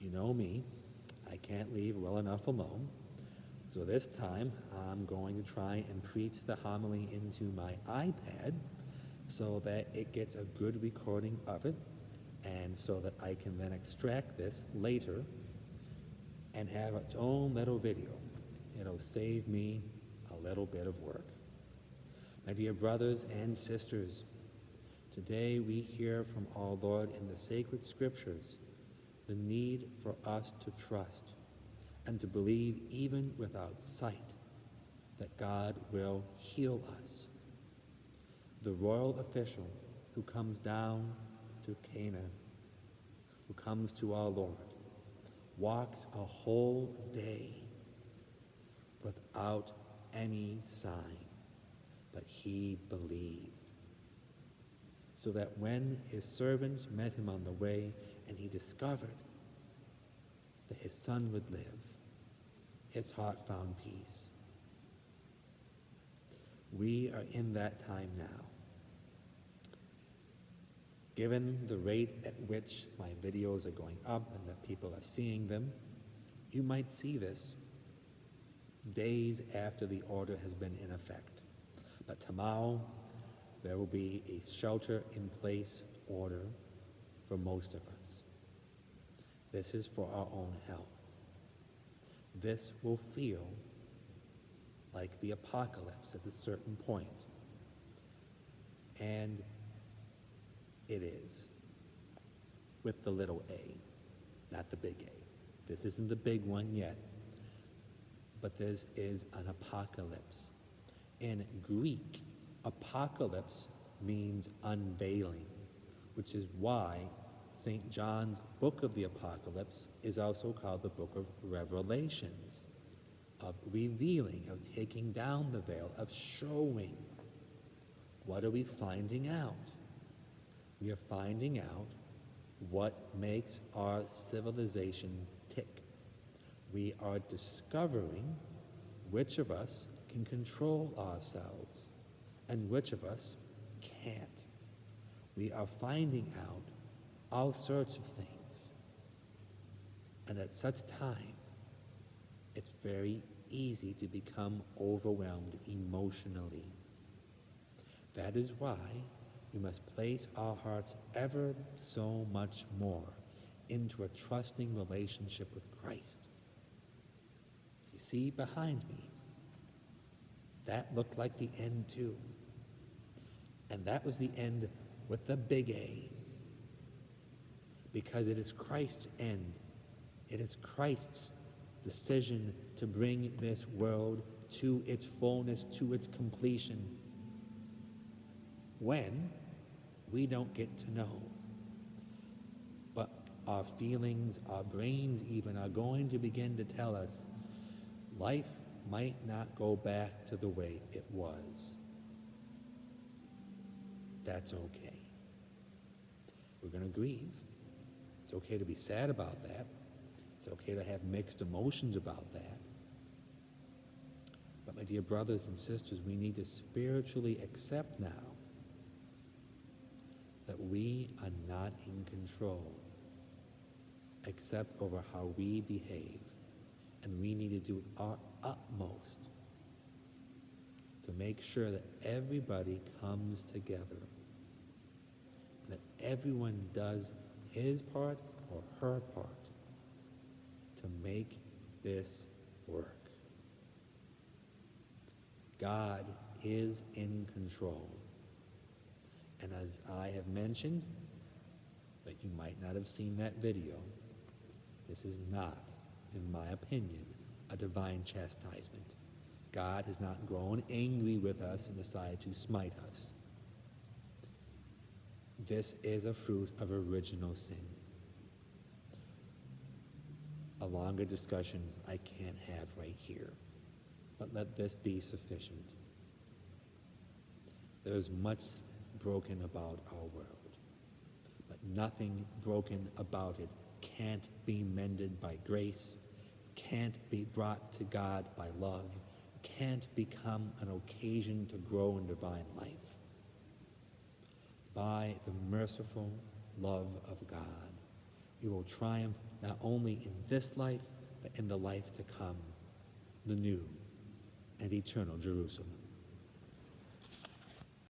you know me, I can't leave well enough alone. So this time I'm going to try and preach the homily into my iPad so that it gets a good recording of it and so that I can then extract this later and have its own little video. It'll save me a little bit of work. My dear brothers and sisters, today we hear from our Lord in the sacred scriptures the need for us to trust and to believe even without sight that God will heal us. The royal official who comes down to Cana, who comes to our Lord, walks a whole day without any sign, but he believed. So that when his servants met him on the way and he discovered that his son would live, his heart found peace. We are in that time now. Given the rate at which my videos are going up and that people are seeing them, you might see this days after the order has been in effect. But tomorrow, there will be a shelter-in-place order for most of us. This is for our own health. This will feel like the apocalypse at a certain point. And it is, with the little a, not the big A. This isn't the big one yet, but this is an apocalypse. In Greek, apocalypse means unveiling, which is why St. John's book of the Apocalypse is also called the book of Revelations, of revealing, of taking down the veil, of showing. What are we finding out? We are finding out what makes our civilization tick. We are discovering which of us can control ourselves and which of us can't. We are finding out all sorts of things. And at such time, it's very easy to become overwhelmed emotionally. That is why we must place our hearts ever so much more into a trusting relationship with Christ. You see behind me, that looked like the end too. And that was the end with the big A. Because it is Christ's end. It is Christ's decision to bring this world to its fullness, to its completion, when we don't get to know. But our feelings, our brains even, are going to begin to tell us life might not go back to the way it was. That's okay. We're going to grieve. It's okay to be sad about that. It's okay to have mixed emotions about that. But my dear brothers and sisters, we need to spiritually accept now that we are not in control, except over how we behave. And we need to do our utmost to make sure that everybody comes together, that everyone does his part or her part to make this work. God is in control. And as I have mentioned, but you might not have seen that video, this is not, in my opinion, a divine chastisement. God has not grown angry with us and decided to smite us. This is a fruit of original sin. A longer discussion I can't have right here, but let this be sufficient. There is much broken about our world, but nothing broken about it can't be mended by grace, can't be brought to God by love, can't become an occasion to grow in divine life. By the merciful love of God, You will triumph not only in this life, but in the life to come, the new and eternal Jerusalem.